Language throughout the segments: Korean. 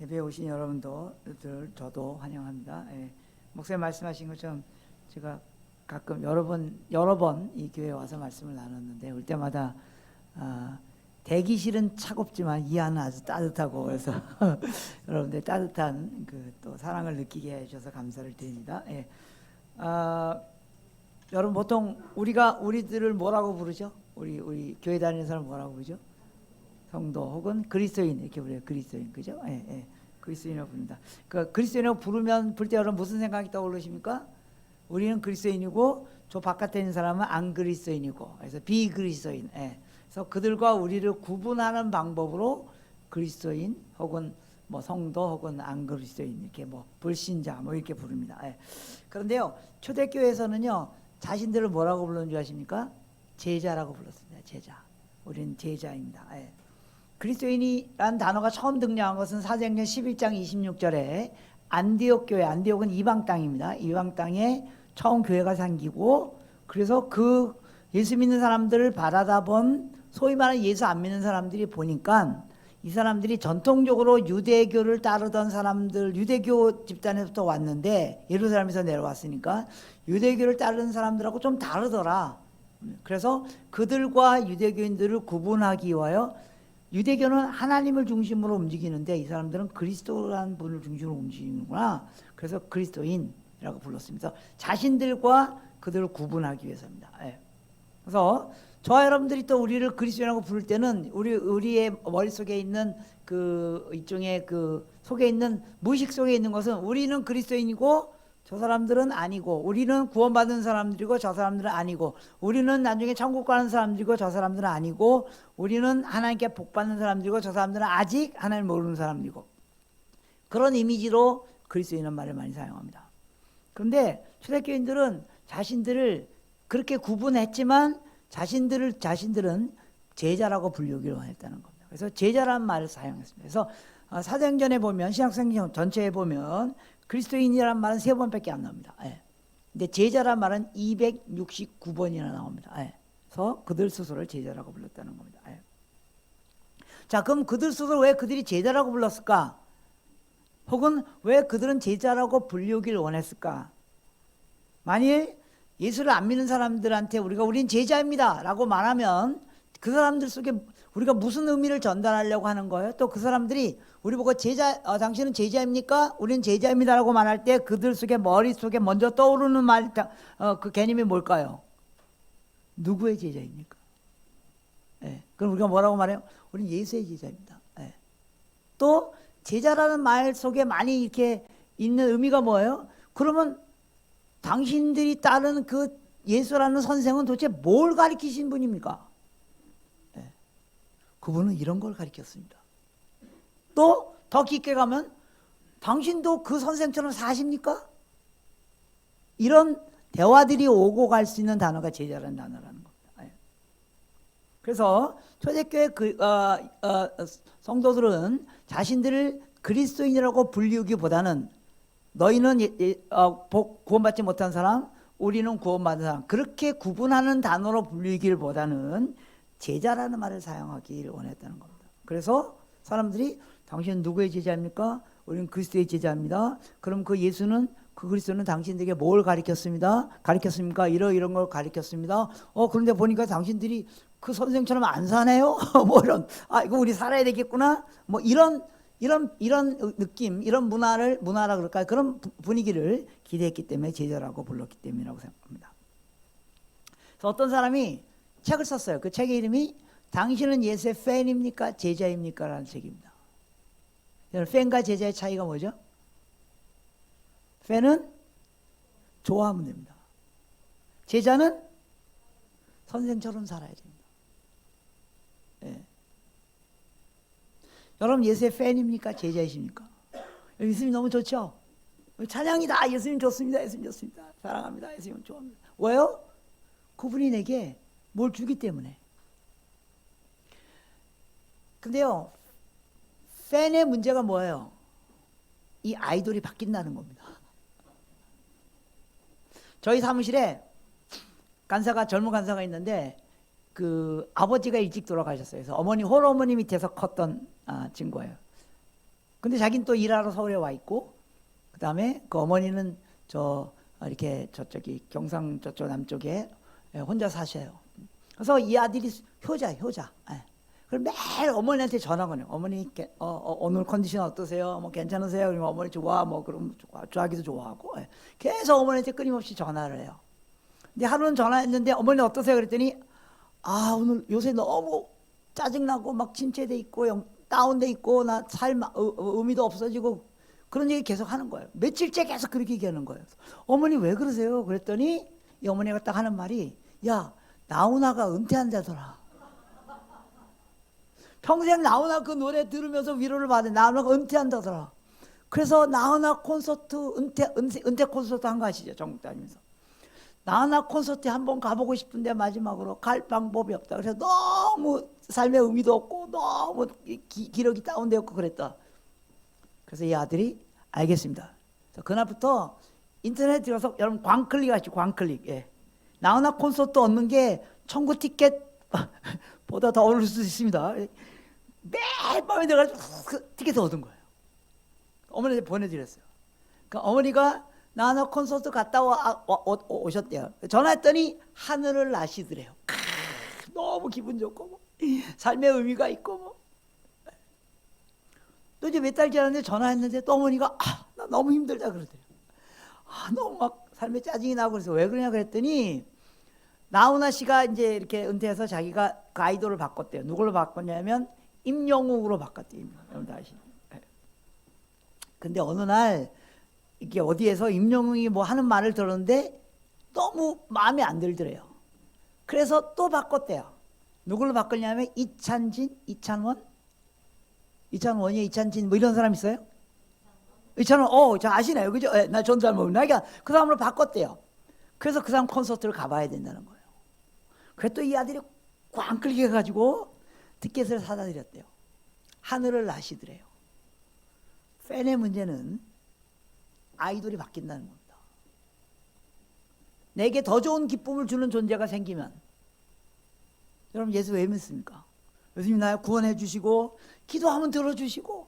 예배에 오신 여러분들 저도 환영합니다. 목사님 말씀하신 것처럼 제가 가끔 여러 번 이 교회에 와서 말씀을 나눴는데 올 때마다 대기실은 차갑지만 이 안은 아주 따뜻하고 그래서 여러분들 따뜻한 또 사랑을 느끼게 해주셔서 감사를 드립니다. 여러분 보통 우리들을 뭐라고 부르죠? 우리 교회 다니는 사람 뭐라고 부르죠? 성도 혹은 그리스도인 이렇게 부르요. 그리스도인 그죠? 그리스도인이라고 부른다. 그 그리스도인이라고 부를 때 여러분 무슨 생각이 떠오르십니까? 우리는 그리스도인이고 저 바깥에 있는 사람은 안 그리스도인이고 그래서 비그리스도인. 그래서 그들과 우리를 구분하는 방법으로 그리스도인 혹은 뭐 성도 혹은 안 그리스도인 이렇게 뭐 불신자 뭐 이렇게 부릅니다. 그런데요 초대교회에서는요 자신들을 뭐라고 불렀는 줄 아십니까? 제자라고 불렀습니다. 제자. 우리는 제자입니다. 그리스도인이란 단어가 처음 등장한 것은 사도행전 11장 26절에 안디옥 교회, 안디옥은 이방 땅입니다. 이방 땅에 처음 교회가 생기고 그래서 그 예수 믿는 사람들을 바라다 본 소위 말하는 예수 안 믿는 사람들이 보니까 이 사람들이 전통적으로 유대교를 따르던 사람들, 유대교 집단에서부터 왔는데 예루살렘에서 내려왔으니까 유대교를 따르는 사람들하고 좀 다르더라. 그래서 그들과 유대교인들을 구분하기 위하여 유대교는 하나님을 중심으로 움직이는데 이 사람들은 그리스도라는 분을 중심으로 움직이는구나. 그래서 그리스도인이라고 불렀습니다. 자신들과 그들을 구분하기 위해서입니다. 그래서 저와 여러분들이 또 우리를 그리스도인이라고 부를 때는 우리의 머릿속에 있는 그 일종의 그 속에 있는 무의식 속에 있는 것은 우리는 그리스도인이고 저 사람들은 아니고, 우리는 구원받은 사람들이고 저 사람들은 아니고, 우리는 나중에 천국 가는 사람들이고 저 사람들은 아니고, 우리는 하나님께 복받는 사람들이고 저 사람들은 아직 하나님 모르는 사람들이고, 그런 이미지로 그리스도인이라는 말을 많이 사용합니다. 그런데 초대교인들은 자신들을 그렇게 구분했지만 자신들은 제자라고 불리기를 원했다는 겁니다. 그래서 제자라는 말을 사용했습니다. 그래서 사도행전에 보면, 신약성경 전체에 보면 그리스도인이라는 말은 3번밖에 안 나옵니다. 근데 제자라는 말은 269번이나 나옵니다. 그래서 그들 스스로를 제자라고 불렀다는 겁니다. 자, 그럼 그들 스스로 왜 그들이 제자라고 불렀을까? 혹은 왜 그들은 제자라고 불리기를 원했을까? 만일 예수를 안 믿는 사람들한테 우린 제자입니다 라고 말하면 그 사람들 속에 우리가 무슨 의미를 전달하려고 하는 거예요? 또 그 사람들이 우리 보고 당신은 제자입니까? 우리는 제자입니다 라고 말할 때 그들 속에 머릿속에 먼저 떠오르는 그 개념이 뭘까요? 누구의 제자입니까? 그럼 우리가 뭐라고 말해요? 우리는 예수의 제자입니다. 또 제자라는 말 속에 많이 이렇게 있는 의미가 뭐예요? 그러면 당신들이 따르는 그 예수라는 선생은 도대체 뭘 가르치신 분입니까? 그분은 이런 걸 가르쳤습니다. 또 더 깊게 가면 당신도 그 선생처럼 사십니까? 이런 대화들이 오고 갈 수 있는 단어가 제자라는 단어라는 겁니다. 그래서 초대교회 성도들은 자신들을 그리스도인이라고 불리우기보다는 너희는 구원받지 못한 사람, 우리는 구원받은 사람, 그렇게 구분하는 단어로 불리기보다는 제자라는 말을 사용하기를 원했다는 겁니다. 그래서 사람들이 당신은 누구의 제자입니까? 우리는 그리스도의 제자입니다. 그럼 그 예수는, 그 그리스도는 당신들에게 뭘 가르쳤습니까? 이런 걸 가르쳤습니다. 그런데 보니까 당신들이 그 선생처럼 안 사네요? 뭐 이런, 이거 우리 살아야 되겠구나? 뭐 이런 느낌, 이런 문화라 그럴까요? 그런 분위기를 기대했기 때문에 제자라고 불렀기 때문이라고 생각합니다. 그래서 어떤 사람이 책을 썼어요. 그 책의 이름이 당신은 예수의 팬입니까? 제자입니까? 라는 책입니다. 팬과 제자의 차이가 뭐죠? 팬은 좋아하면 됩니다. 제자는 선생처럼 살아야 됩니다. 여러분 예수의 팬입니까? 제자이십니까? 예수님 너무 좋죠? 찬양이다. 예수님 좋습니다. 예수님 좋습니다. 사랑합니다. 예수님 좋아합니다. 왜요? 그분이 내게 뭘 주기 때문에. 근데요, 팬의 문제가 뭐예요? 이 아이돌이 바뀐다는 겁니다. 저희 사무실에 젊은 간사가 있는데 그 아버지가 일찍 돌아가셨어요. 그래서 홀어머니 밑에서 컸던 친구예요. 근데 자기는 또 일하러 서울에 와 있고, 그 다음에 그 어머니는 이렇게 저쪽이 경상 저쪽 남쪽에 혼자 사셔요. 그래서 이 아들이 효자. 예. 그럼 매일 어머니한테 전화가 오네요. 어머니 오늘 컨디션 어떠세요? 뭐 괜찮으세요? 그러면 어머니 좋아. 뭐 그럼 좋아하기도 좋아하고. 예. 계속 어머니한테 끊임없이 전화를 해요. 근데 하루는 전화했는데 어머니 어떠세요? 그랬더니 오늘 요새 너무 짜증나고 막 침체돼 있고 다운돼 있고 나 의미도 없어지고 그런 얘기 계속 하는 거예요. 며칠째 계속 그렇게 얘기하는 거예요. 어머니 왜 그러세요? 그랬더니 이 어머니가 딱 하는 말이, 야, 나훈아가 은퇴한다더라. 평생 나훈아 그 노래 들으면서 위로를 받은 나훈아가 은퇴한다더라. 그래서 나훈아 콘서트 은퇴 콘서트 한 거 아시죠? 전국 다니면서. 나훈아 콘서트에 한번 가보고 싶은데 마지막으로 갈 방법이 없다. 그래서 너무 삶의 의미도 없고 너무 기력이 다운되었고 그랬다. 그래서 이 아들이 알겠습니다. 그날부터 인터넷 들어서 여러분 광클릭 하시죠. 광클릭. 예. 나훈아 콘서트 얻는 게 천국 티켓보다 더 오를 수 있습니다. 매일 밤에 들어가서 그 티켓을 얻은 거예요. 어머니한테 보내드렸어요. 그러니까 어머니가 나훈아 콘서트 갔다 오셨대요. 전화했더니 하늘을 나시더래요. 너무 기분 좋고 뭐, 삶의 의미가 있고 뭐. 또 이제 몇 달 지났는데 전화했는데 또 어머니가 나 너무 힘들다 그러더래요. 너무 막 삶에 짜증이 나고 그래서 왜 그러냐 그랬더니 나훈아 씨가 이제 이렇게 은퇴해서 자기가 그 아이돌을 바꿨대요. 누구로 바꿨냐면 임영웅으로 바꿨대요. 여러분 다 아시죠? 근데 어느 날 이게 어디에서 임영웅이 뭐 하는 말을 들었는데 너무 마음에 안 들더래요. 그래서 또 바꿨대요. 누구로 바꿨냐면 이찬원이에요. 이찬진 뭐 이런 사람 있어요? 이찬원, 저 아시나요? 그죠? 나 전 잘 모르나? 그러니까 그 사람으로 바꿨대요. 그래서 그 사람 콘서트를 가봐야 된다는 거예요. 그래서 또 이 아들이 꽝 끌려가지고 티켓을 사다 드렸대요. 하늘을 나시더래요. 팬의 문제는 아이돌이 바뀐다는 겁니다. 내게 더 좋은 기쁨을 주는 존재가 생기면, 여러분 예수 왜 믿습니까? 예수님 나 구원해 주시고 기도하면 들어주시고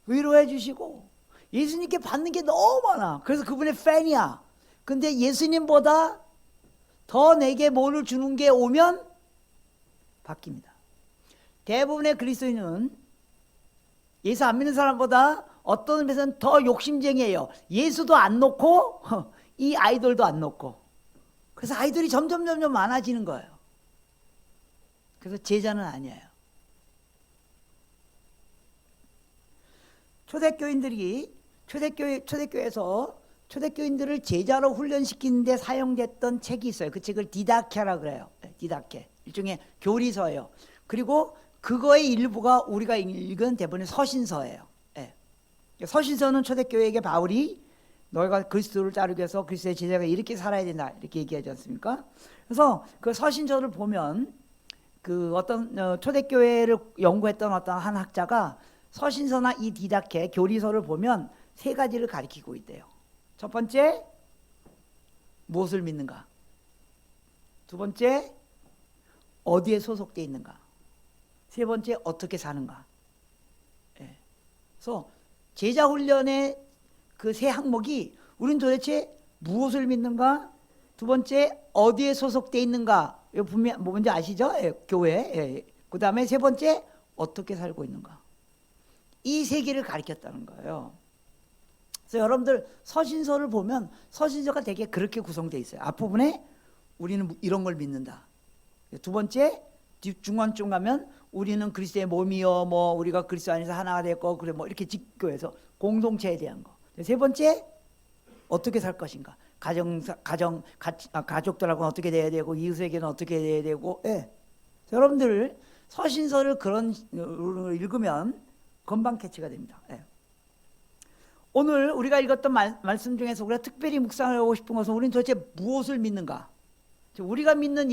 위로해 주시고 예수님께 받는 게 너무 많아. 그래서 그분의 팬이야. 근데 예수님보다 더 내게 뭐를 주는 게 오면 바뀝니다. 대부분의 그리스도인은 예수 안 믿는 사람보다 어떤 의미에서는 더 욕심쟁이에요. 예수도 안 놓고 이 아이돌도 안 놓고. 그래서 아이돌이 점점 많아지는 거예요. 그래서 제자는 아니에요. 초대교회에서 초대교인들을 제자로 훈련시키는데 사용됐던 책이 있어요. 그 책을 디다케라 그래요. 디다케. 일종의 교리서예요. 그리고 그거의 일부가 우리가 읽은 대부분의 서신서예요. 서신서는 초대교회에게 바울이 너희가 그리스도를 따르기 위해서 그리스도의 제자가 이렇게 살아야 된다 이렇게 얘기하지 않습니까? 그래서 그 서신서를 보면 그 어떤 초대교회를 연구했던 어떤 한 학자가 서신서나 이 디다케 교리서를 보면 세 가지를 가리키고 있대요. 첫 번째, 무엇을 믿는가? 두 번째, 어디에 소속되어 있는가? 세 번째, 어떻게 사는가? 그래서 제자 훈련의 그 세 항목이 우리는 도대체 무엇을 믿는가? 두 번째, 어디에 소속되어 있는가? 이거 분명 뭔지 아시죠? 교회. 그 다음에 세 번째, 어떻게 살고 있는가? 이 세 개를 가리켰다는 거예요. 그래서 여러분들 서신서를 보면 서신서가 되게 그렇게 구성되어 있어요. 앞부분에 우리는 이런 걸 믿는다. 두 번째, 중간쯤 가면 우리는 그리스도의 몸이요, 뭐 우리가 그리스도 안에서 하나가 됐고, 그래 뭐 이렇게 직교해서 공동체에 대한 거. 세 번째, 어떻게 살 것인가? 가족들하고는 어떻게 돼야 되고, 이웃에게는 어떻게 돼야 되고, 여러분들 서신서를 그런 읽으면 금방 캐치가 됩니다. 오늘 우리가 읽었던 말씀 중에서 우리가 특별히 묵상을 하고 싶은 것은 우리는 도대체 무엇을 믿는가? 우리가 믿는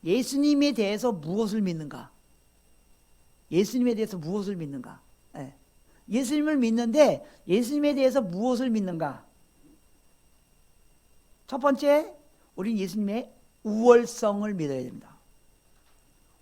예수님에 대해서 무엇을 믿는가? 예수님에 대해서 무엇을 믿는가? 예수님을 믿는데 예수님에 대해서 무엇을 믿는가? 첫 번째, 우리는 예수님의 우월성을 믿어야 됩니다.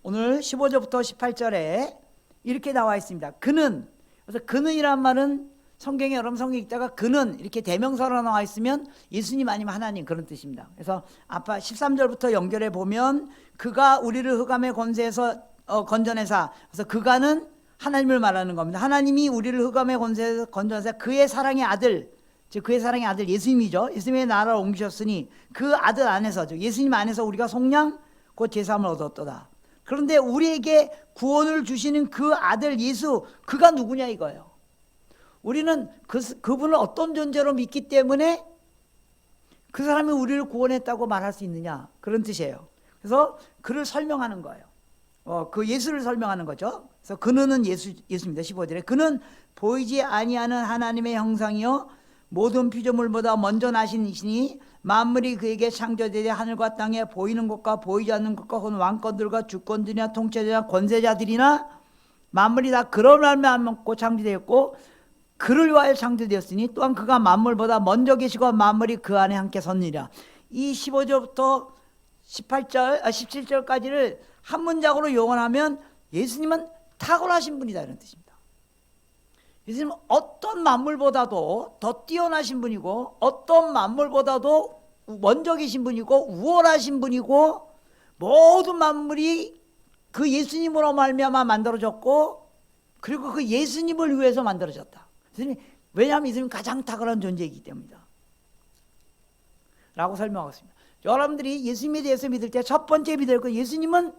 오늘 15절부터 18절에 이렇게 나와 있습니다. 그는 그래서 그는이란 말은 성경에 여러분 성경 읽다가 그는 이렇게 대명사로 나와 있으면 예수님 아니면 하나님 그런 뜻입니다. 그래서 아까 13절부터 연결해 보면 그가 우리를 흑암의 권세에서 건져내사, 그래서 그가는 하나님을 말하는 겁니다. 하나님이 우리를 흑암의 권세에서 건져내사 그의 사랑의 아들, 즉 그의 사랑의 아들 예수님이죠. 예수님의 나라를 옮기셨으니 그 아들 안에서, 즉 예수님 안에서 우리가 속량 곧 제사함을 얻었도다. 그런데 우리에게 구원을 주시는 그 아들 예수, 그가 누구냐 이거예요. 우리는 그분을 어떤 존재로 믿기 때문에 그 사람이 우리를 구원했다고 말할 수 있느냐, 그런 뜻이에요. 그래서 그를 설명하는 거예요. 그 예수를 설명하는 거죠. 그래서 그는 예수입니다. 15절에 그는 보이지 아니하는 하나님의 형상이요 모든 피조물보다 먼저 나신 이시니 만물이 그에게 창조되되 하늘과 땅에 보이는 것과 보이지 않는 것과 혹은 왕권들과 주권들이나 통치자나 권세자들이나 만물이 다 그런 말미암고 창조되었고 그를 위하여 창조되었으니 또한 그가 만물보다 먼저 계시고 만물이 그 안에 함께 섰느니라. 이 15절부터 17절까지를 한 문장으로 용언하면 예수님은 탁월하신 분이다 이런 뜻입니다. 예수님은 어떤 만물보다도 더 뛰어나신 분이고 어떤 만물보다도 먼저 계신 분이고 우월하신 분이고 모든 만물이 그 예수님으로 말미암아 만들어졌고 그리고 그 예수님을 위해서 만들어졌다. 왜냐하면 예수님은 가장 탁월한 존재이기 때문이다 라고 설명하고 있습니다. 여러분들이 예수님에 대해서 믿을 때 첫 번째 믿을 거, 예수님은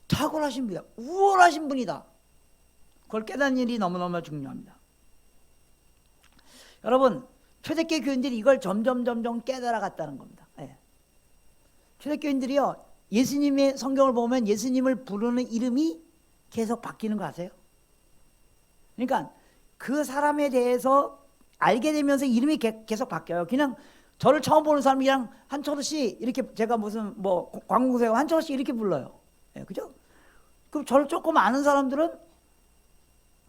탁월하신 분이다, 우월하신 분이다. 그걸 깨닫는 일이 너무너무 중요합니다. 여러분, 초대교회 교인들이 이걸 점점 깨달아갔다는 겁니다. 네. 초대교인들이요, 예수님의 성경을 보면 예수님을 부르는 이름이 계속 바뀌는 거 아세요? 그러니까 그 사람에 대해서 알게 되면서 이름이 계속 바뀌어요. 그냥 저를 처음 보는 사람이 그냥 한철호 씨 이렇게, 제가 무슨 뭐 관공서에 한철호 씨 이렇게 불러요. 네, 그죠? 그럼 저를 조금 아는 사람들은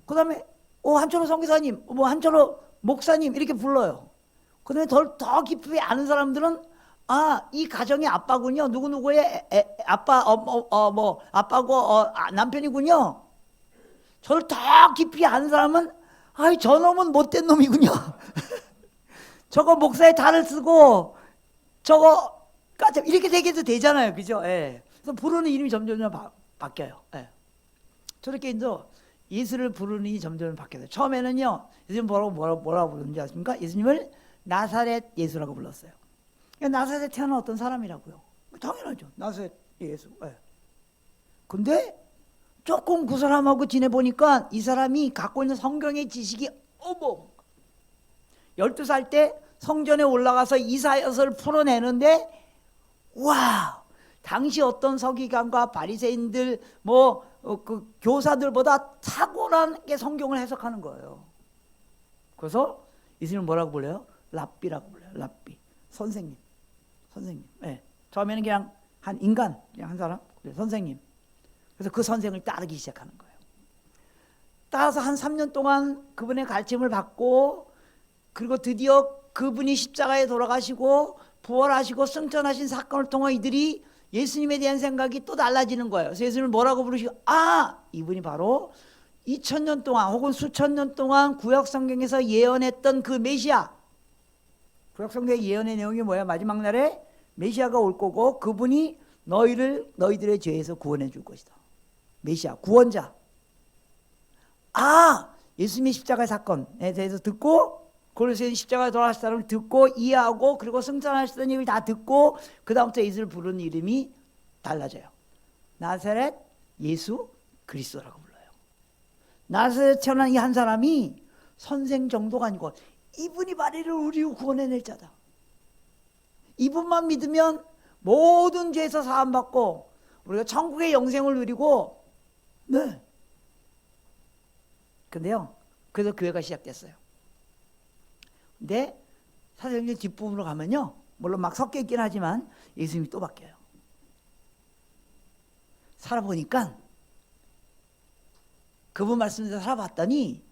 그 다음에 한철호 선교사님, 뭐 한철호 목사님 이렇게 불러요. 그 다음에 더 깊이 아는 사람들은 이 가정의 아빠군요. 누구누구의 아빠, 뭐 아빠고 남편이군요. 저를 더 깊이 아는 사람은 저놈은 못된 놈이군요. 저거 목사의 탈을 쓰고 저거 까참 이렇게 되게도 되잖아요. 그죠? 예. 그래서 부르는 이름이 점점 바뀌어요. 예. 저렇게 이제 예수를 부르는 이름이 점점 바뀌어요. 처음에는요, 예수님 뭐라고 부르는지 아십니까? 예수님을 나사렛 예수라고 불렀어요. 나사렛에 태어난 어떤 사람이라고요. 당연하죠. 나사렛 예수. 예. 근데 조금 그 사람하고 지내보니까 이 사람이 갖고 있는 성경의 지식이 12살 때 성전에 올라가서 이사야서를 풀어내는데, 와, 당시 어떤 서기관과 바리새인들 그 교사들보다 탁월하게 성경을 해석하는 거예요. 그래서 예수님을 뭐라고 불러요? 랍비라고 불러요. 랍비, 선생님. 네. 처음에는 그냥 한 인간, 그냥 한 사람, 선생님. 그래서 그 선생을 따르기 시작하는 거예요. 따라서 한 3년 동안 그분의 가르침을 받고, 그리고 드디어 그분이 십자가에 돌아가시고 부활하시고 승천하신 사건을 통해 이들이 예수님에 대한 생각이 또 달라지는 거예요. 그래서 예수님을 뭐라고 부르시고, 이분이 바로 2000년 동안 혹은 수천 년 동안 구약성경에서 예언했던 그 메시아. 구약성경의 예언의 내용이 뭐야? 마지막 날에 메시아가 올 거고 그분이 너희들의 죄에서 구원해 줄 것이다. 메시아, 구원자. 예수님의 십자가의 사건에 대해서 듣고, 그래서 십자가에 돌아가신 사람을 듣고 이해하고, 그리고 승천하시던 얘기를 다 듣고, 그 다음부터 예수를 부르는 이름이 달라져요. 나사렛 예수 그리스도라고 불러요. 나사렛에 태어난 이 한 사람이 선생 정도가 아니고 이분이 바리를 우리를 구원해낼 자다. 이분만 믿으면 모든 죄에서 사함받고 우리가 천국의 영생을 누리고, 네. 근데요, 그래서 교회가 시작됐어요. 근데 사실 이제 뒷부분으로 가면요, 물론 막 섞여 있긴 하지만 예수님이 또 바뀌어요. 살아보니까 그분 말씀대로 살아봤더니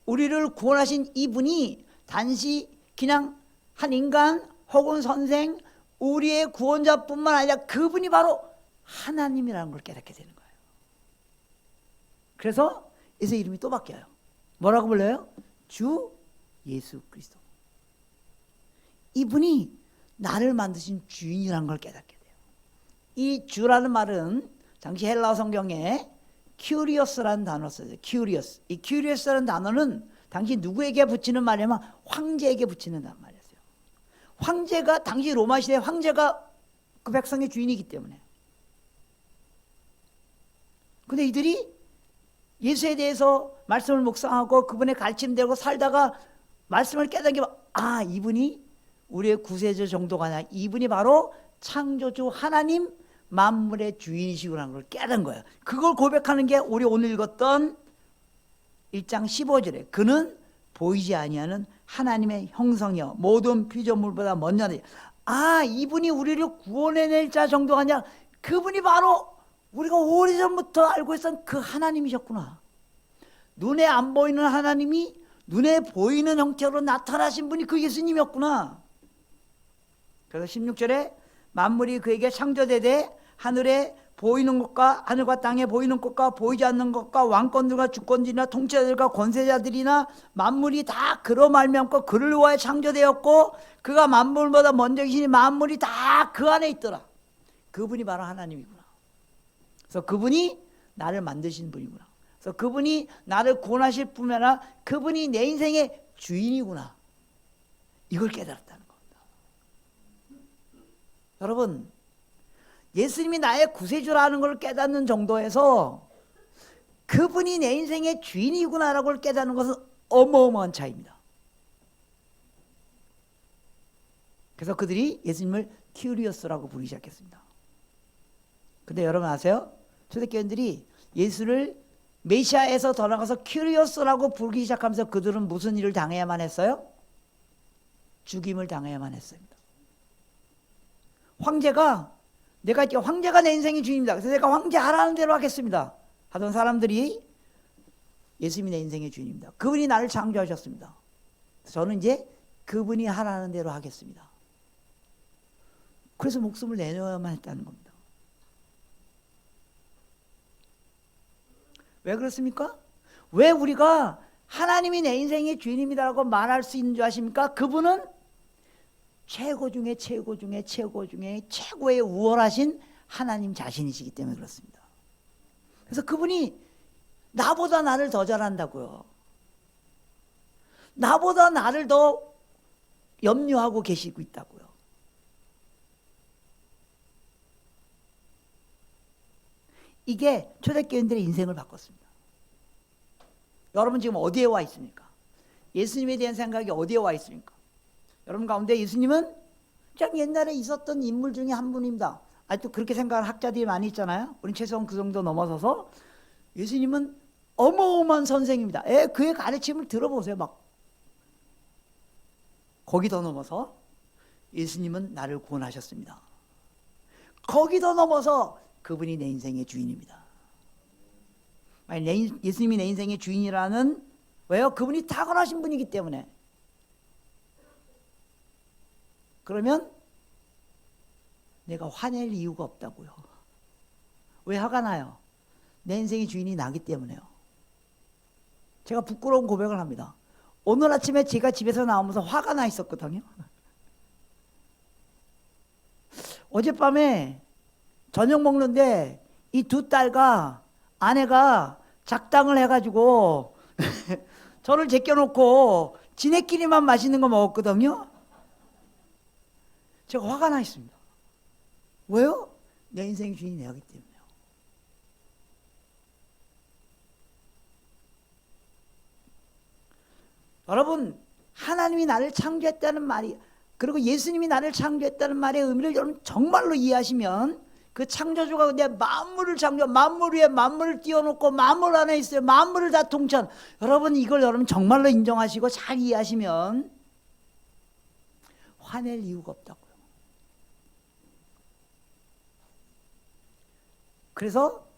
우리를 구원하신 이분이 단지 그냥 한 인간 혹은 선생, 우리의 구원자뿐만 아니라 그분이 바로 하나님이라는 걸 깨닫게 되는 거예요. 그래서 이름이 또 바뀌어요. 뭐라고 불러요? 주 예수 그리스도. 이분이 나를 만드신 주인이라는 걸 깨닫게 돼요. 이 주라는 말은 당시 헬라어 성경에 큐리어스라는 단어 써요. 큐리어스. 이 큐리어스라는 단어는 당시 누구에게 붙이는 말이냐면 황제에게 붙이는 말이었어요. 황제가 당시 로마 시대 황제가 그 백성의 주인이기 때문에. 근데 이들이 예수에 대해서 말씀을 묵상하고 그분의 가르침대로 살다가 말씀을 깨닫게, 이분이 우리의 구세주 정도가 아니라 이분이 바로 창조주 하나님 만물의 주인이시구나 걸 깨달은 거예요. 그걸 고백하는 게 우리 오늘 읽었던 1장 15절에 그는 보이지 아니하는 하나님의 형성이여 모든 피조물보다 먼저니. 이분이 우리를 구원해낼 자 정도가 아니라 그분이 바로 우리가 오래전부터 알고 있었던 그 하나님이셨구나. 눈에 안 보이는 하나님이 눈에 보이는 형태로 나타나신 분이 그 예수님이었구나. 그래서 16절에 만물이 그에게 창조되되 하늘에 보이는 것과 하늘과 땅에 보이는 것과 보이지 않는 것과 왕권들과 주권들이나 통치자들과 권세자들이나 만물이 다 그로 말미암고 그를 위하여 창조되었고 그가 만물보다 먼저 계시니 만물이 다 그 안에 있더라. 그분이 바로 하나님이구나. 그래서 그분이 나를 만드신 분이구나. 그래서 그분이 나를 구원하실 뿐만 아니라 그분이 내 인생의 주인이구나. 이걸 깨달았다는 겁니다. 여러분, 예수님이 나의 구세주라는 걸 깨닫는 정도에서 그분이 내 인생의 주인이구나라고 깨닫는 것은 어마어마한 차이입니다. 그래서 그들이 예수님을 큐리어스라고 부르기 시작했습니다. 근데 여러분 아세요? 초대교인들이 예수를 메시아에서 더 나가서 큐리어스라고 부르기 시작하면서 그들은 무슨 일을 당해야만 했어요? 죽임을 당해야만 했습니다. 황제가 내 인생의 주인입니다. 그래서 내가 황제 하라는 대로 하겠습니다. 하던 사람들이 예수님이 내 인생의 주인입니다. 그분이 나를 창조하셨습니다. 저는 이제 그분이 하라는 대로 하겠습니다. 그래서 목숨을 내놓아야만 했다는 겁니다. 왜 그렇습니까? 왜 우리가 하나님이 내 인생의 주인입니다라고 말할 수 있는 줄 아십니까? 그분은 최고 중에 최고 중에 최고 중에 최고의 우월하신 하나님 자신이시기 때문에 그렇습니다. 그래서 그분이 나보다 나를 더 잘한다고요. 나보다 나를 더 염려하고 계시고 있다고요. 이게 초대교인들의 인생을 바꿨습니다. 여러분 지금 어디에 와 있습니까? 예수님에 대한 생각이 어디에 와 있습니까? 여러분 가운데 예수님은 그냥 옛날에 있었던 인물 중에 한 분입니다. 아직도 그렇게 생각하는 학자들이 많이 있잖아요. 우린 최소한 그 정도 넘어서서 예수님은 어마어마한 선생입니다. 그의 가르침을 들어보세요. 막 거기 더 넘어서 예수님은 나를 구원하셨습니다. 거기 더 넘어서 그분이 내 인생의 주인입니다. 예수님이 내 인생의 주인이라는, 왜요? 그분이 탁월하신 분이기 때문에. 그러면 내가 화낼 이유가 없다고요. 왜 화가 나요? 내 인생의 주인이 나기 때문에요. 제가 부끄러운 고백을 합니다. 오늘 아침에 제가 집에서 나오면서 화가 나 있었거든요. 어젯밤에 저녁 먹는데 이 두 딸과 아내가 작당을 해가지고 저를 제껴놓고 지네끼리만 맛있는 거 먹었거든요. 제가 화가 나 있습니다. 왜요? 내 인생의 주인이 내가기 때문에요. 여러분, 하나님이 나를 창조했다는 말이, 그리고 예수님이 나를 창조했다는 말의 의미를 여러분 정말로 이해하시면, 그 창조주가 내 만물을 창조, 만물 위에 만물을 띄워놓고 만물 안에 있어요. 만물을 다 통치한, 여러분 이걸 여러분 정말로 인정하시고 잘 이해하시면 화낼 이유가 없다고요. 그래서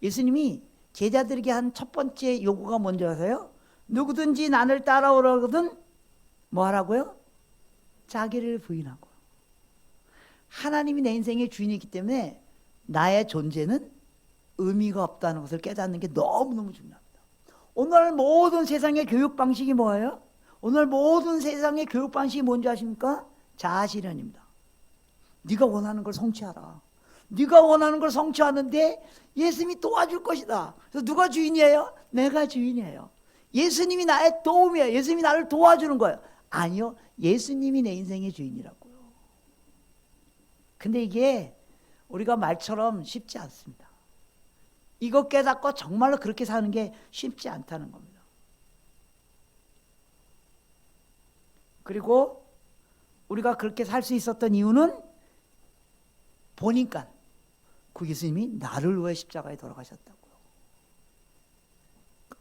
예수님이 제자들에게 한 첫 번째 요구가 뭔지 아세요? 누구든지 나를 따라오라거든 뭐 하라고요? 자기를 부인하고. 하나님이 내 인생의 주인이기 때문에 나의 존재는 의미가 없다는 것을 깨닫는 게 너무너무 중요합니다. 오늘 모든 세상의 교육 방식이 뭐예요? 오늘 모든 세상의 교육 방식이 뭔지 아십니까? 자아실현입니다. 네가 원하는 걸 성취하라. 네가 원하는 걸 성취하는데 예수님이 도와줄 것이다. 그래서 누가 주인이에요? 내가 주인이에요. 예수님이 나의 도움이에요. 예수님이 나를 도와주는 거예요. 아니요, 예수님이 내 인생의 주인이라고요. 근데 이게 우리가 말처럼 쉽지 않습니다. 이거 깨닫고 정말로 그렇게 사는 게 쉽지 않다는 겁니다. 그리고 우리가 그렇게 살 수 있었던 이유는 보니까 그 예수님이 나를 위해 십자가에 돌아가셨다고요.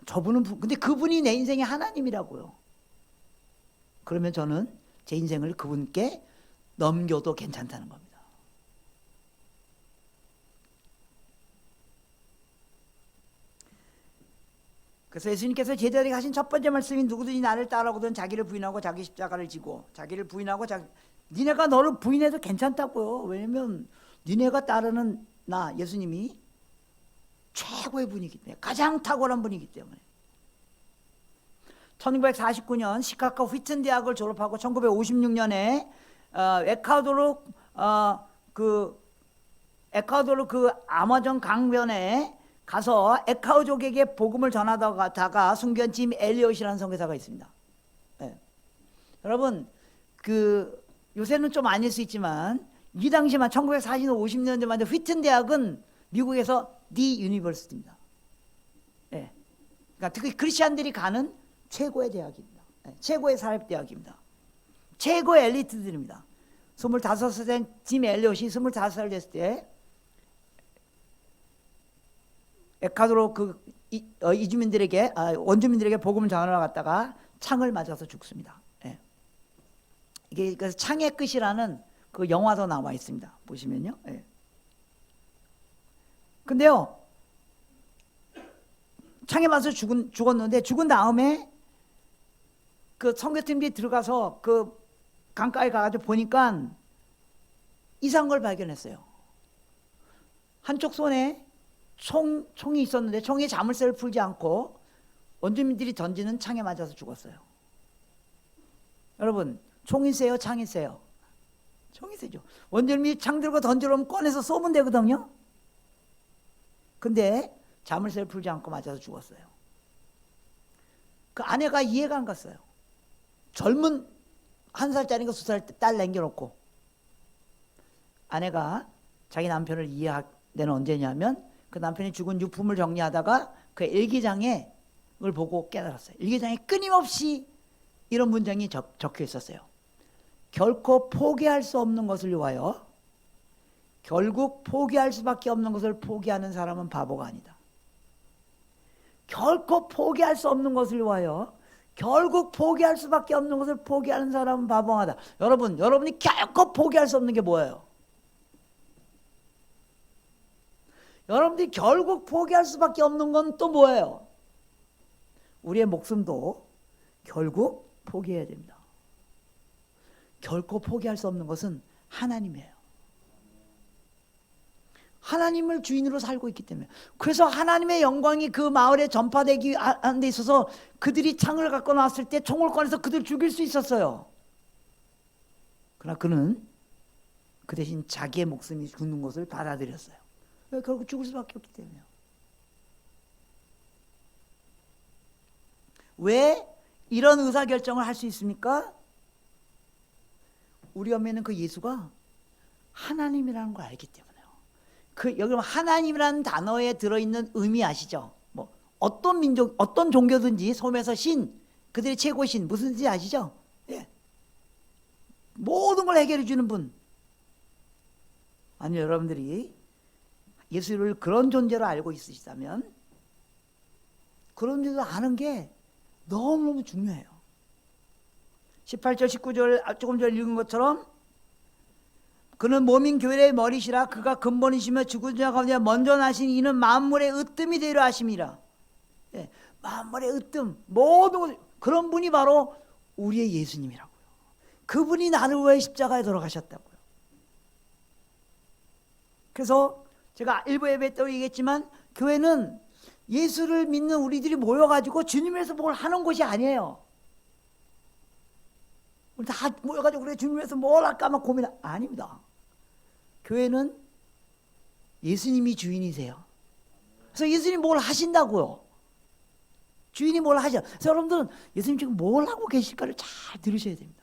저분은 근데 그분이 내 인생의 하나님이라고요. 그러면 저는 제 인생을 그분께 넘겨도 괜찮다는 겁니다. 그래서 예수님께서 제자들에게 하신 첫 번째 말씀이 누구든지 나를 따라오거든 자기를 부인하고 자기 십자가를 지고 자기를 부인하고 니네가 너를 부인해도 괜찮다고요. 왜냐면 니네가 따르는 나 예수님이 최고의 분이기 때문에, 가장 탁월한 분이기 때문에. 1949년 시카고 휘튼 대학을 졸업하고 1956년에 에콰도르 그 아마존 강변에 가서 에콰도족에게 복음을 전하다가 순교한 짐 엘리엇이라는 선교사가 있습니다. 네. 여러분 요새는 좀 아닐 수 있지만 이 당시만 1940년 50년 전만 해도 휘튼 대학은 미국에서 디 유니버시티입니다. 네. 그러니까 특히 크리스찬들이 가는 최고의 대학입니다. 네. 최고의 사립대학입니다. 최고의 엘리트들입니다. 25살 된 짐 엘리엇이 25살 됐을 때 에콰도르 이주민들에게 원주민들에게 복음을 전하러 갔다가 창을 맞아서 죽습니다. 예. 이게 그래서 창의 끝이라는 그 영화도 나와 있습니다. 보시면요. 예. 근데요, 창에 맞아서 죽었는데 죽은 다음에 그 선교팀들이 들어가서 그 강가에 가가지고 보니까 이상한 걸 발견했어요. 한쪽 손에 총이 있었는데 총이 자물쇠를 풀지 않고 원주민들이 던지는 창에 맞아서 죽었어요. 여러분, 총이 세요? 창이 세요? 총이 세죠. 원주민이 창 들고 던지려면 꺼내서 쏘면 되거든요. 근데 자물쇠를 풀지 않고 맞아서 죽었어요. 그 아내가 이해가 안 갔어요. 젊은 1살짜리가 2살 딸 남겨놓고. 아내가 자기 남편을 이해할 때는 언제냐면 그 남편이 죽은 유품을 정리하다가 그 일기장을 보고 깨달았어요. 일기장에 끊임없이 이런 문장이 적혀 있었어요. 결코 포기할 수 없는 것을 위하여 결국 포기할 수밖에 없는 것을 포기하는 사람은 바보가 아니다. 결코 포기할 수 없는 것을 위하여 결국 포기할 수밖에 없는 것을 포기하는 사람은 바보하다. 여러분이 결코 포기할 수 없는 게 뭐예요? 여러분들이 결국 포기할 수밖에 없는 건 또 뭐예요? 우리의 목숨도 결국 포기해야 됩니다. 결코 포기할 수 없는 것은 하나님이에요. 하나님을 주인으로 살고 있기 때문에. 그래서 하나님의 영광이 그 마을에 전파되기 하는 데 있어서 그들이 창을 갖고 나왔을 때 총을 꺼내서 그들 죽일 수 있었어요. 그러나 그는 그 대신 자기의 목숨이 죽는 것을 받아들였어요. 결국 죽을 수밖에 없기 때문에요. 왜 이런 의사결정을 할 수 있습니까? 우리 옆에는 그 예수가 하나님이라는 걸 알기 때문에요. 여기 하나님이라는 단어에 들어있는 의미 아시죠? 뭐 어떤 민족, 어떤 종교든지 섬에서 신, 그들의 최고 신 무슨 뜻인지 아시죠? 예. 모든 걸 해결해 주는 분. 아니 여러분들이 예수를 그런 존재로 알고 있으시다면 그런 존재로 아는 게 너무너무 중요해요. 18절 19절 조금 전에 읽은 것처럼 그는 몸인 교회의 머리시라 그가 근본이시며 죽은 자 가운데 먼저 나신 이는 만물의 으뜸이 되려 하심이라. 예, 만물의 으뜸 모든 그런 분이 바로 우리의 예수님이라고요. 그분이 나를 위해 십자가에 돌아가셨다고요. 그래서 제가 일부 예배 때 얘기했지만 교회는 예수를 믿는 우리들이 모여가지고 주님에서 뭘 하는 것이 아니에요. 우리 다 모여가지고 우리 주님에서 뭘 할까 막 고민. 아닙니다. 교회는 예수님이 주인이세요. 그래서 예수님 뭘 하신다고요. 주인이 뭘 하셔. 그래서 여러분들은 예수님 지금 뭘 하고 계실까를 잘 들으셔야 됩니다.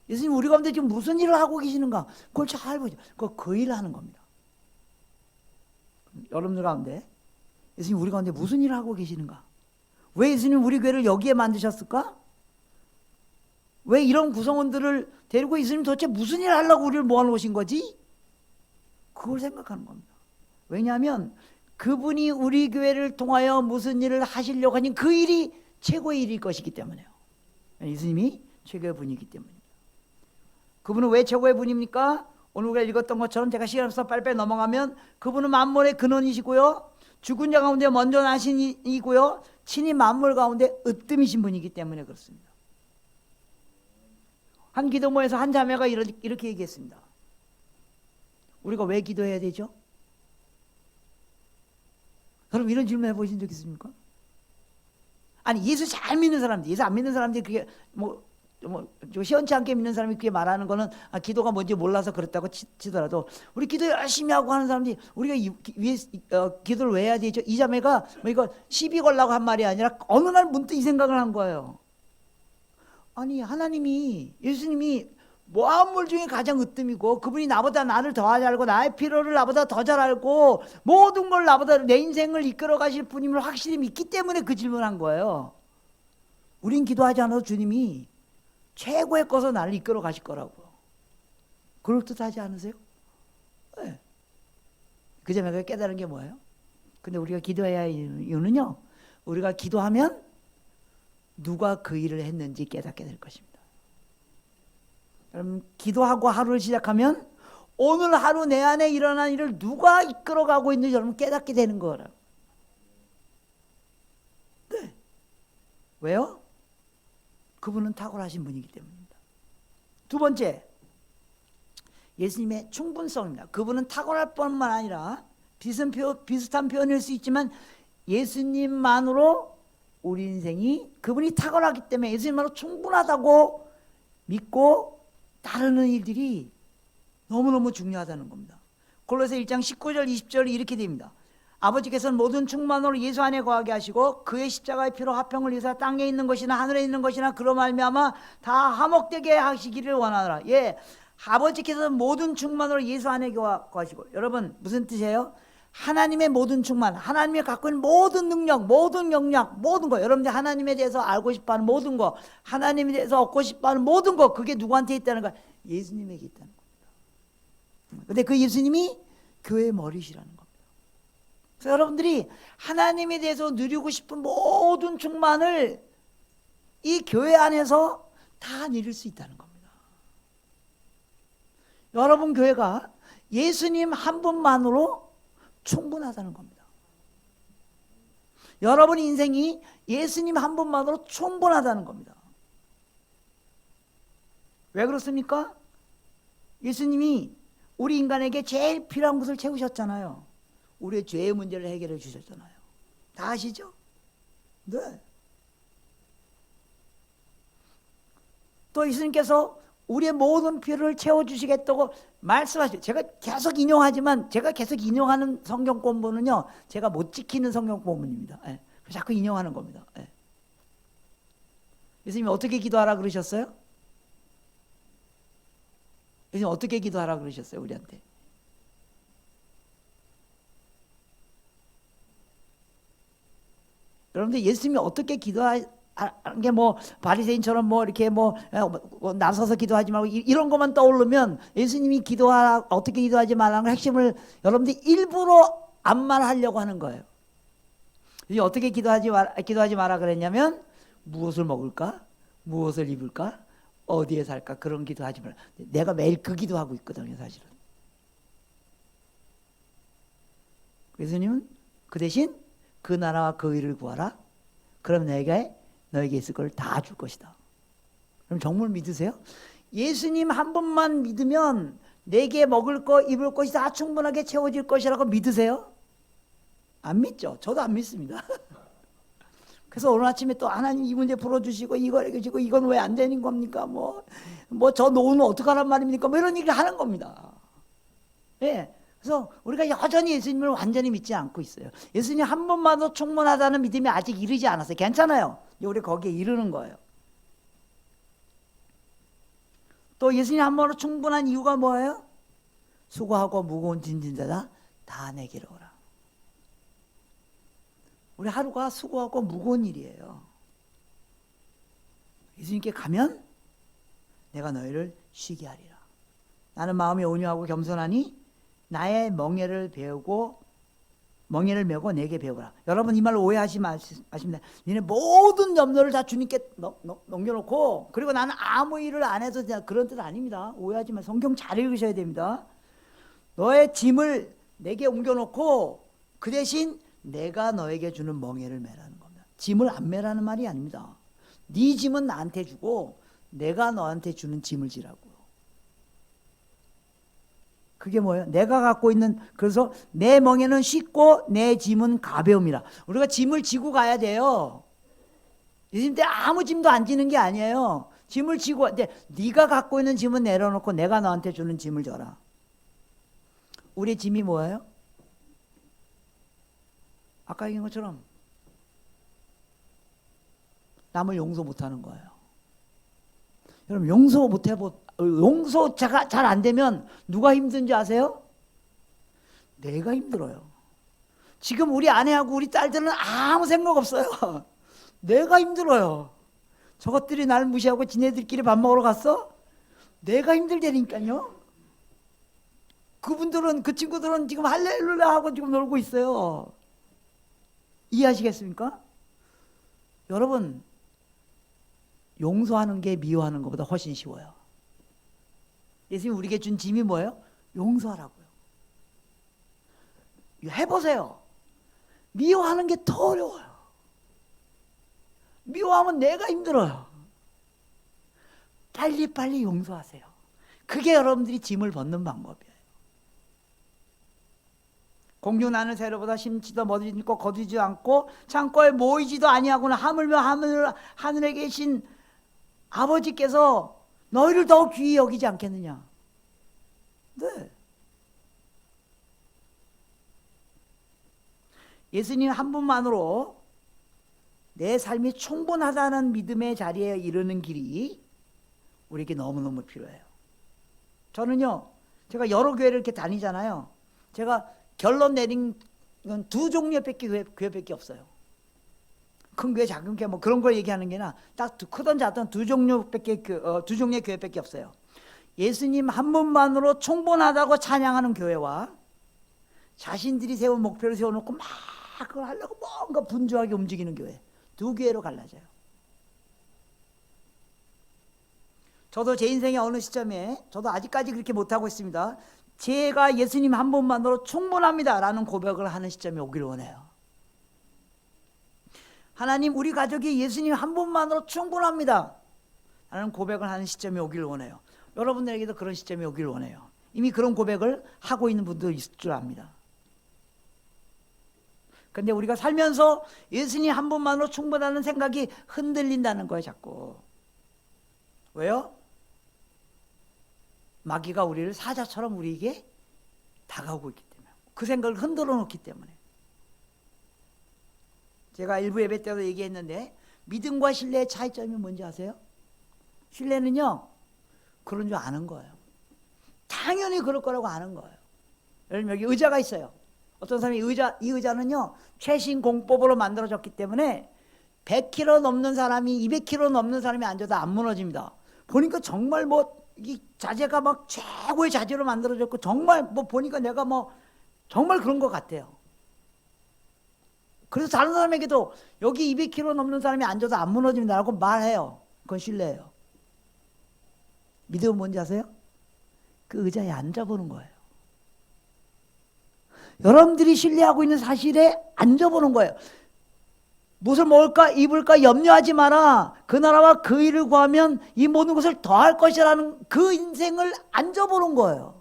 예수님 우리 가운데 지금 무슨 일을 하고 계시는가, 그걸 잘 보죠. 그거 그 일을 하는 겁니다. 여러분들 가운데 예수님 우리 가운데 무슨 일을 하고 계시는가? 왜 예수님 우리 교회를 여기에 만드셨을까? 왜 이런 구성원들을 데리고 예수님 도대체 무슨 일을 하려고 우리를 모아놓으신 거지? 그걸 생각하는 겁니다. 왜냐하면 그분이 우리 교회를 통하여 무슨 일을 하시려고 하니 그 일이 최고의 일일 것이기 때문에요. 예수님이 최고의 분이기 때문입니다. 그분은 왜 최고의 분입니까? 오늘 우리가 읽었던 것처럼 제가 시간 없어서 빨리빨리 넘어가면 그분은 만물의 근원이시고요, 죽은 자 가운데 먼저 나신 이고요, 친히 만물 가운데 으뜸이신 분이기 때문에 그렇습니다. 한 기도모에서 한 자매가 이렇게 얘기했습니다. 우리가 왜 기도해야 되죠? 여러분 이런 질문 해보신 적 있습니까? 아니 예수 잘 믿는 사람들, 예수 안 믿는 사람들이 그게 시원치 않게 믿는 사람이 그게 말하는 거는 기도가 뭔지 몰라서 그렇다고 치더라도, 우리 기도 열심히 하고 하는 사람들이 우리가 기도를 왜 해야 되죠? 이 자매가 이거 시비 걸라고 한 말이 아니라 어느 날 문득 이 생각을 한 거예요. 아니 하나님이, 예수님이 만물 중에 가장 으뜸이고 그분이 나보다 나를 더 잘 알고 나의 필요를 나보다 더 잘 알고 모든 걸 나보다 내 인생을 이끌어 가실 분임을 확실히 믿기 때문에 그 질문한 거예요. 우린 기도하지 않아도 주님이 최고의 것으로 나를 이끌어 가실 거라고요. 그럴듯하지 않으세요? 네. 그 점에 깨달은 게 뭐예요? 근데 우리가 기도해야 할 이유는요, 우리가 기도하면 누가 그 일을 했는지 깨닫게 될 것입니다. 여러분 기도하고 하루를 시작하면 오늘 하루 내 안에 일어난 일을 누가 이끌어가고 있는지 여러분 깨닫게 되는 거라고. 네. 왜요? 그분은 탁월하신 분이기 때문입니다. 두 번째, 예수님의 충분성입니다. 그분은 탁월할 뿐만 아니라 비슷한 표현일 수 있지만 예수님만으로 우리 인생이, 그분이 탁월하기 때문에 예수님만으로 충분하다고 믿고 따르는 일들이 너무너무 중요하다는 겁니다. 골로새 1장 19절 20절이 이렇게 됩니다. 아버지께서는 모든 충만으로 예수 안에 거하게 하시고 그의 십자가의 피로 화평을 위해서 땅에 있는 것이나 하늘에 있는 것이나 그로 말미암아 다 화목되게 하시기를 원하노라. 예, 아버지께서는 모든 충만으로 예수 안에 거하시고, 여러분 무슨 뜻이에요? 하나님의 모든 충만, 하나님이 갖고 있는 모든 능력, 모든 영역, 모든 거, 여러분들 하나님에 대해서 알고 싶어하는 모든 거, 하나님에 대해서 얻고 싶어하는 모든 거, 그게 누구한테 있다는 거야? 예수님에게 있다는 겁니다. 근데 그 예수님이 교회의 머리시라는 겁니다. 그래서 여러분들이 하나님에 대해서 누리고 싶은 모든 충만을 이 교회 안에서 다 누릴 수 있다는 겁니다. 여러분 교회가 예수님 한 분만으로 충분하다는 겁니다. 여러분 인생이 예수님 한 분만으로 충분하다는 겁니다. 왜 그렇습니까? 예수님이 우리 인간에게 제일 필요한 것을 채우셨잖아요. 우리의 죄의 문제를 해결해 주셨잖아요. 다 아시죠? 네. 또 예수님께서 우리의 모든 필요를 채워주시겠다고 말씀하시죠. 제가 계속 인용하지만 제가 계속 인용하는 성경 본문은요, 제가 못 지키는 성경 본문입니다. 예. 자꾸 인용하는 겁니다. 예. 예수님이 어떻게 기도하라 그러셨어요? 예수님 어떻게 기도하라 그러셨어요, 우리한테? 여러분들 예수님이 어떻게 기도하는 게 바리새인처럼 이렇게 나서서 기도하지 말고 이런 것만 떠오르면 예수님이 어떻게 기도하지 말라는 걸 핵심을 여러분들이 일부러 안 말하려고 하는 거예요. 어떻게 기도하지 마라 그랬냐면 무엇을 먹을까? 무엇을 입을까? 어디에 살까? 그런 기도하지 말라. 내가 매일 그 기도하고 있거든요, 사실은. 예수님은 그 대신 그 나라와 그 의를 구하라. 그럼 너에게 있을 걸 다 줄 것이다. 그럼 정말 믿으세요? 예수님 한 분만 믿으면 내게 먹을 거 입을 것이 다 충분하게 채워질 것이라고 믿으세요? 안 믿죠. 저도 안 믿습니다. 그래서 오늘 아침에 또 하나님 이 문제 풀어주시고 이거 해주시고 이건 왜 안 되는 겁니까? 뭐 저 노후는 어떡하란 말입니까? 뭐 이런 얘기를 하는 겁니다. 예. 그래서 우리가 여전히 예수님을 완전히 믿지 않고 있어요. 예수님 한 번만도 충분하다는 믿음이 아직 이르지 않았어요. 괜찮아요. 우리 거기에 이르는 거예요. 또 예수님 한 번으로 충분한 이유가 뭐예요? 수고하고 무거운 짐진 자다 다 내게로 오라. 우리 하루가 수고하고 무거운 일이에요. 예수님께 가면 내가 너희를 쉬게 하리라. 나는 마음이 온유하고 겸손하니 나의 멍에를 메고 내게 배우라. 여러분 이 말로 오해하지 마십니다. 니네 모든 염려를 다 주님께 넘겨놓고 그리고 나는 아무 일을 안 해서 그런 뜻 아닙니다. 오해하지 마세요. 성경 잘 읽으셔야 됩니다. 너의 짐을 내게 옮겨놓고 그 대신 내가 너에게 주는 멍에를 매라는 겁니다. 짐을 안 매라는 말이 아닙니다. 네 짐은 나한테 주고 내가 너한테 주는 짐을 지라고요. 그게 뭐예요? 내가 갖고 있는, 그래서 내 멍에는 쉽고 내 짐은 가벼움이라. 우리가 짐을 지고 가야 돼요. 예수님 때 아무 짐도 안 지는 게 아니에요. 짐을 지고, 근데 네가 갖고 있는 짐은 내려놓고 내가 너한테 주는 짐을 져라. 우리의 짐이 뭐예요? 아까 얘기한 것처럼 남을 용서 못하는 거예요. 여러분 용서 잘 안 되면 누가 힘든지 아세요? 내가 힘들어요. 지금 우리 아내하고 우리 딸들은 아무 생각 없어요. 내가 힘들어요. 저것들이 나를 무시하고 지네들끼리 밥 먹으러 갔어? 내가 힘들다니까요. 그 친구들은 지금 할렐루야 하고 지금 놀고 있어요. 이해하시겠습니까? 여러분, 용서하는 게 미워하는 것보다 훨씬 쉬워요. 예수님이 우리에게 준 짐이 뭐예요? 용서하라고요. 해보세요. 미워하는 게 더 어려워요. 미워하면 내가 힘들어요. 빨리빨리 용서하세요. 그게 여러분들이 짐을 벗는 방법이에요. 공중 나는 새로보다 심지도 머지않고 거두지 않고 창고에 모이지도 아니하고는 하물며 하늘에 계신 아버지께서 너희를 더 귀히 여기지 않겠느냐. 네. 예수님 한 분만으로 내 삶이 충분하다는 믿음의 자리에 이르는 길이 우리에게 너무너무 필요해요. 저는요, 제가 여러 교회를 이렇게 다니잖아요. 제가 결론 내린 건 두 종류밖에 교회밖에 없어요. 큰 교회, 작은 교회 뭐 그런 걸 얘기하는 게 아니라 딱 크던 작던 두 종류의 교회밖에 없어요. 예수님 한 분만으로 충분하다고 찬양하는 교회와 자신들이 세운 목표를 세워놓고 막 그걸 하려고 뭔가 분주하게 움직이는 교회, 두 교회로 갈라져요. 저도 제 인생의 어느 시점에, 저도 아직까지 그렇게 못하고 있습니다. 제가 예수님 한 분만으로 충분합니다 라는 고백을 하는 시점이 오길 원해요. 하나님, 우리 가족이 예수님 한 분만으로 충분합니다 라는 고백을 하는 시점이 오길 원해요. 여러분들에게도 그런 시점이 오길 원해요. 이미 그런 고백을 하고 있는 분도 있을 줄 압니다. 근데 우리가 살면서 예수님 한 분만으로 충분하다는 생각이 흔들린다는 거예요, 자꾸. 왜요? 마귀가 우리를 사자처럼 우리에게 다가오고 있기 때문에, 그 생각을 흔들어 놓기 때문에. 제가 일부 예배 때도 얘기했는데 믿음과 신뢰의 차이점이 뭔지 아세요? 신뢰는요, 그런 줄 아는 거예요. 당연히 그럴 거라고 아는 거예요. 여러분, 여기 의자가 있어요. 어떤 사람이 이 의자는요 최신 공법으로 만들어졌기 때문에 100kg 넘는 사람이 200kg 넘는 사람이 앉아도 안 무너집니다. 보니까 정말 이 자재가 막 최고의 자재로 만들어졌고, 정말 보니까 내가 정말 그런 것 같아요. 그래서 다른 사람에게도 여기 200kg 넘는 사람이 앉아도 안 무너집니다 라고 말해요. 그건 신뢰예요. 믿음은 뭔지 아세요? 그 의자에 앉아보는 거예요. 여러분들이 신뢰하고 있는 사실에 앉아보는 거예요. 무엇을 먹을까 입을까 염려하지 마라. 그 나라와 그 일을 구하면 이 모든 것을 더할 것이라는 그 인생을 앉아보는 거예요.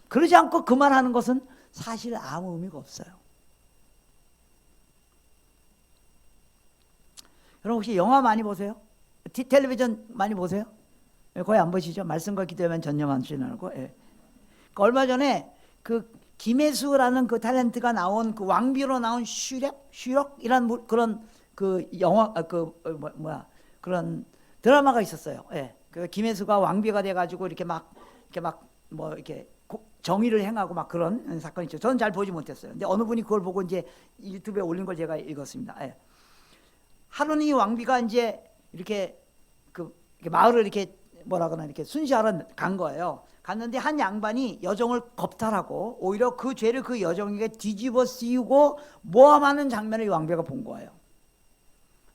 그러지 않고 그 말하는 것은 사실 아무 의미가 없어요. 여러분 혹시 영화 많이 보세요? 텔레비전 많이 보세요? 거의 안 보시죠? 말씀과 기도에만 전념하시라고. 예. 그러니까 얼마 전에 그 김혜수라는 그 탤런트가 나온 그 왕비로 나온 슈렉이란 그런 그 영화 그런 드라마가 있었어요. 예. 그 김혜수가 왕비가 돼가지고 이렇게 막 뭐 이렇게 정의를 행하고 막 그런 사건이 있죠. 저는 잘 보지 못했어요. 근데 어느 분이 그걸 보고 이제 유튜브에 올린 걸 제가 읽었습니다. 예. 하루는 이 왕비가 이제 이렇게 이렇게 마을을 이렇게 뭐라 그러나 이렇게 순시하러 간 거예요. 갔는데 한 양반이 여정을 겁탈하고 오히려 그 죄를 그 여정에게 뒤집어 씌우고 모함하는 장면을 이 왕비가 본 거예요.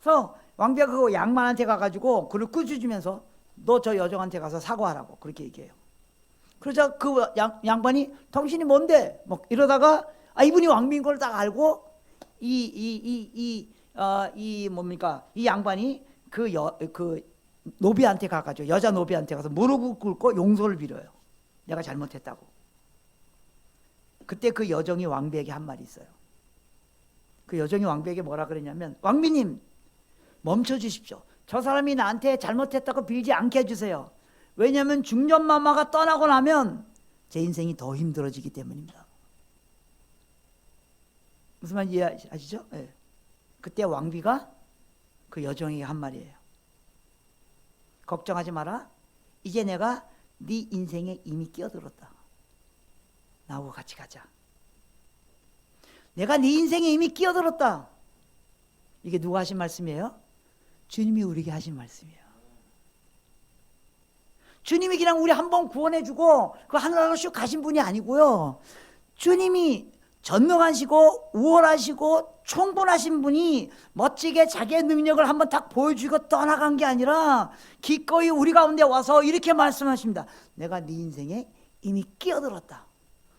그래서 왕비가 그 양반한테 가가지고 그를 꾸짖으면서 너 저 여정한테 가서 사과하라고 그렇게 얘기해요. 그러자 그 양반이 당신이 뭔데? 뭐 이러다가 이분이 왕비인 걸 딱 알고 뭡니까? 이 양반이 그 노비한테 가가지고 여자 노비한테 가서 무릎을 꿇고 용서를 빌어요. 내가 잘못했다고. 그때 그 여정이 왕비에게 한 말이 있어요. 그 여정이 왕비에게 뭐라 그랬냐면 왕비님 멈춰 주십시오. 저 사람이 나한테 잘못했다고 빌지 않게 해주세요. 왜냐하면 중전마마가 떠나고 나면 제 인생이 더 힘들어지기 때문입니다. 무슨 말인지 이해하시죠? 네. 그때 왕비가 그 여정에게 한 말이에요. 걱정하지 마라. 이제 내가 네 인생에 이미 끼어들었다. 나하고 같이 가자. 내가 네 인생에 이미 끼어들었다. 이게 누가 하신 말씀이에요? 주님이 우리에게 하신 말씀이에요. 주님이 그냥 우리 한번 구원해주고 그 하늘나라로 슉 가신 분이 아니고요. 주님이 전능하시고 우월하시고 충분하신 분이 멋지게 자기의 능력을 한번 딱 보여주고 떠나간 게 아니라 기꺼이 우리 가운데 와서 이렇게 말씀하십니다. 내가 네 인생에 이미 끼어들었다.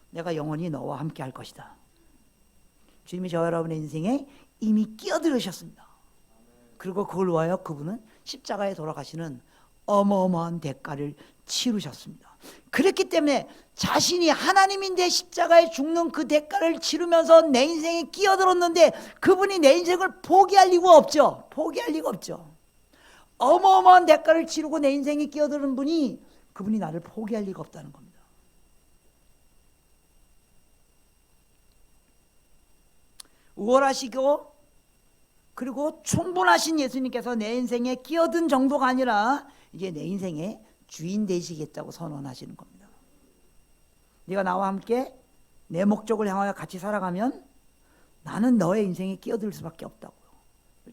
내가 영원히 너와 함께 할 것이다. 주님이 저 여러분의 인생에 이미 끼어들으셨습니다. 그리고 그걸 위하여 그분은 십자가에 돌아가시는 어마어마한 대가를 치르셨습니다. 그렇기 때문에 자신이 하나님인데 십자가에 죽는 그 대가를 치르면서 내 인생에 끼어들었는데 그분이 내 인생을 포기할 리가 없죠. 포기할 리가 없죠. 어마어마한 대가를 치르고 내 인생에 끼어드는 분이 그분이 나를 포기할 리가 없다는 겁니다. 우월하시고 그리고 충분하신 예수님께서 내 인생에 끼어든 정도가 아니라 이제 내 인생의 주인 되시겠다고 선언하시는 겁니다. 네가 나와 함께 내 목적을 향하여 같이 살아가면 나는 너의 인생에 끼어들 수밖에 없다고요.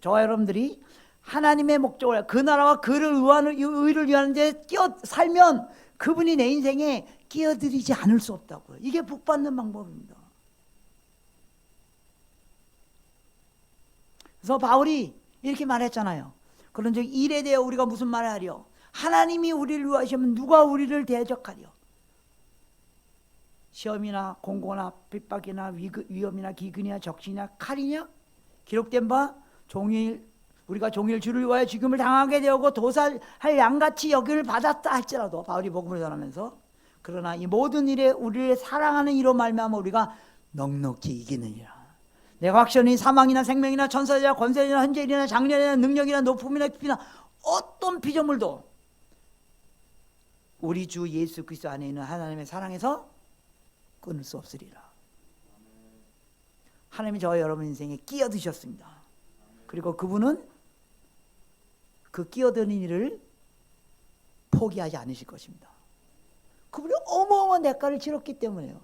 저와 여러분들이 하나님의 목적을 그 나라와 그를 의를 위하는 데 살면 그분이 내 인생에 끼어들이지 않을 수 없다고요. 이게 복 받는 방법입니다. 그래서 바울이 이렇게 말했잖아요. 그런즉 일에 대해 우리가 무슨 말을 하려? 하나님이 우리를 위하시면 누가 우리를 대적하려? 시험이나 공고나 핍박이나 위험이나 기근이나 적신이나 칼이냐? 기록된 바 우리가 종일 주를 위하여 죽음을 당하게 되고 도살할 양같이 여김을 받았다 할지라도 바울이 복음을 전하면서 그러나 이 모든 일에 우리를 사랑하는 이로 말미암아 우리가 넉넉히 이기느니라. 내가 확실히 사망이나 생명이나 천사들이나 권세들이나 현재일이나 장년이나 능력이나 높음이나 깊이나 어떤 피조물도 우리 주 예수 그리스도 안에 있는 하나님의 사랑에서 끊을 수 없으리라. 하나님이 저와 여러분 인생에 끼어드셨습니다. 그리고 그분은 그 끼어드는 일을 포기하지 않으실 것입니다. 그분이 어마어마한 대가를 치렀기 때문에요.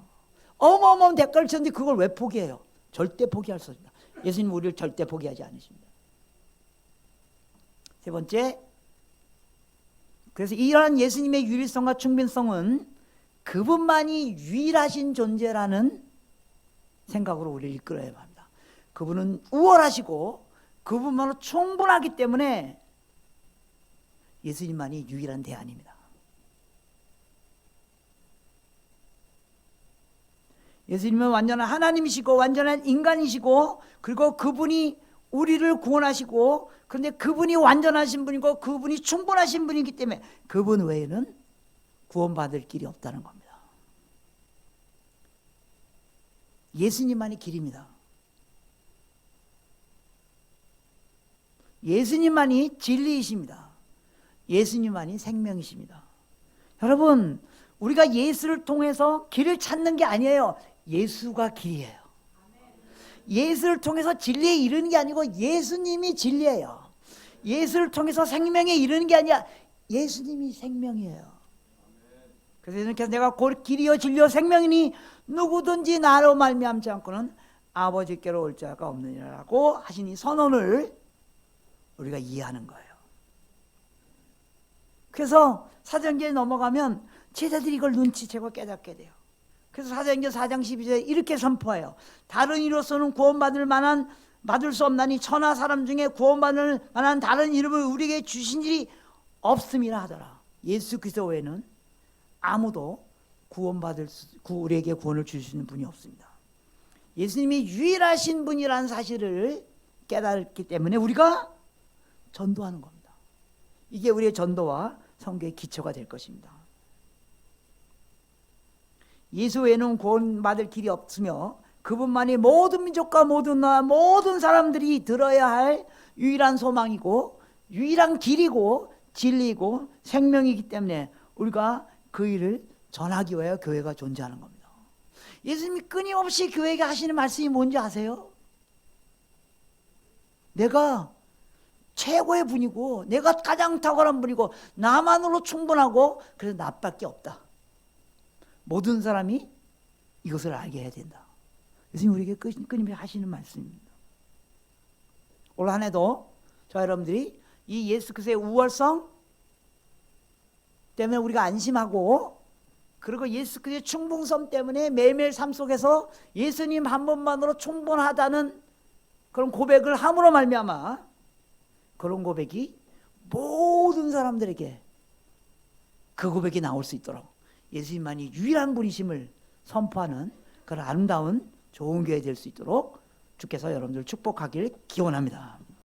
어마어마한 대가를 치렀는데 그걸 왜 포기해요? 절대 포기할 수 없습니다. 예수님 우리를 절대 포기하지 않으십니다. 세 번째, 그래서 이러한 예수님의 유일성과 충분성은 그분만이 유일하신 존재라는 생각으로 우리를 이끌어야 합니다. 그분은 우월하시고 그분만으로 충분하기 때문에 예수님만이 유일한 대안입니다. 예수님은 완전한 하나님이시고 완전한 인간이시고 그리고 그분이 우리를 구원하시고 그런데 그분이 완전하신 분이고 그분이 충분하신 분이기 때문에 그분 외에는 구원받을 길이 없다는 겁니다. 예수님만이 길입니다. 예수님만이 진리이십니다. 예수님만이 생명이십니다. 여러분, 우리가 예수를 통해서 길을 찾는 게 아니에요. 예수가 길이에요. 예수를 통해서 진리에 이르는 게 아니고 예수님이 진리예요. 예수를 통해서 생명에 이르는 게 아니야. 예수님이 생명이에요. 그래서 예수님께서 내가 곧 길이요 진리요 생명이니 누구든지 나로 말미암지 않고는 아버지께로 올 자가 없느니라고 하신 이 선언을 우리가 이해하는 거예요. 그래서 사도행전에 넘어가면 제자들이 이걸 눈치채고 깨닫게 돼요. 그래서 사도행전 4장 12절에 이렇게 선포해요. 다른 이로서는 구원받을 만한 받을 수 없나니 천하 사람 중에 구원받을 만한 다른 이름을 우리에게 주신 일이 없음이라 하더라. 예수 그리스도 외에는 아무도 우리에게 구원을 주시는 분이 없습니다. 예수님이 유일하신 분이라는 사실을 깨달았기 때문에 우리가 전도하는 겁니다. 이게 우리의 전도와 선교의 기초가 될 것입니다. 예수 외에는 구원받을 길이 없으며 그분만이 모든 민족과 모든 나라 모든 사람들이 들어야 할 유일한 소망이고 유일한 길이고 진리이고 생명이기 때문에 우리가 그 일을 전하기 위하여 교회가 존재하는 겁니다. 예수님이 끊임없이 교회에게 하시는 말씀이 뭔지 아세요? 내가 최고의 분이고 내가 가장 탁월한 분이고 나만으로 충분하고 그래서 나밖에 없다. 모든 사람이 이것을 알게 해야 된다. 예수님 우리에게 끊임없이 하시는 말씀입니다. 올 한 해도 저 여러분들이 이 예수 그리스도의 우월성 때문에 우리가 안심하고 그리고 예수 그리스도의 충분성 때문에 매일매일 삶 속에서 예수님 한 분만으로 충분하다는 그런 고백을 함으로 말미암아 그런 고백이 모든 사람들에게 그 고백이 나올 수 있도록 예수님만이 유일한 분이심을 선포하는 그런 아름다운 좋은 교회 될 수 있도록 주께서 여러분들 축복하길 기원합니다.